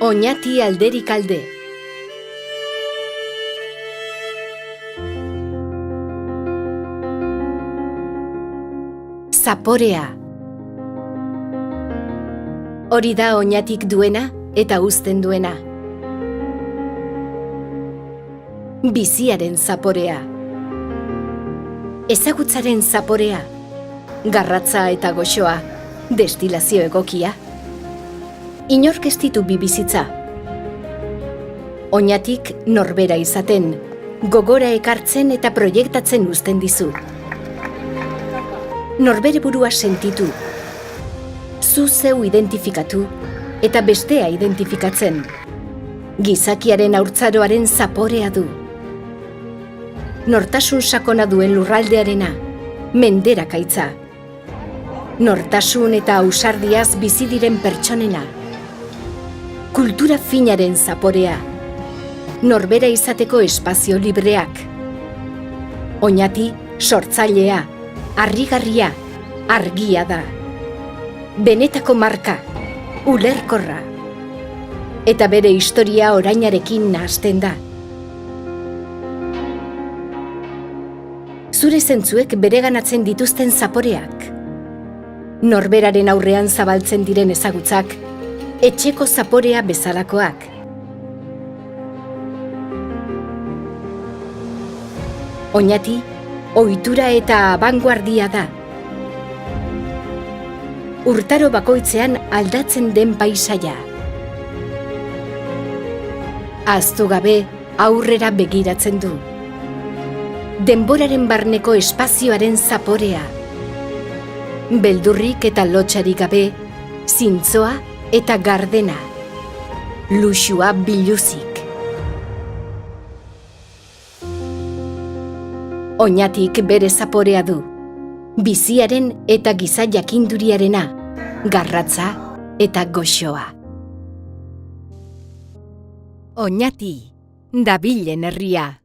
Oñati alderik alde. Zaporea. Hori da oñatik duena eta uzten duena. Biziaren zaporea. Ezagutzaren zaporea. Garratza eta goxoa, destilazio egokia. Inork ez ditu bi bizitza. Oñatik norbera izaten, gogora ekartzen eta proiektatzen uzten dizu. Norbere burua sentitu, zu zeu identifikatu eta bestea identifikatzen. Gizakiaren haurtzaroaren zaporea du. Nortasun sakona duen lurraldearena, menderakaitza. Nortasun eta ausardiaz bizi diren pertsonena. Kultura finaren zaporea. Norbera izateko espazio libreak. Oñati sortzailea, harrigarria, argia da. Benetako marka, ulerkorra. Eta bere historia orainarekin nahasten da. Zure zentzuek bereganatzen dituzten zaporeak. Norberaren aurrean zabaltzen diren ezagutzak, etxeko zaporea bezalakoak. Oñati, ohitura eta abanguardia da. Urtaro bakoitzean aldatzen den paisaia. Ahaztu gabe aurrera begiratzen du. Denboraren barneko espazioaren zaporea. Beldurrik eta lotsarik gabe, zintzoa eta gardena. Luxua biluzik. Oñatik bere zaporea du. Biziaren eta giza jakinduriarena, garratza eta goxoa. Oñati, dabilen herria.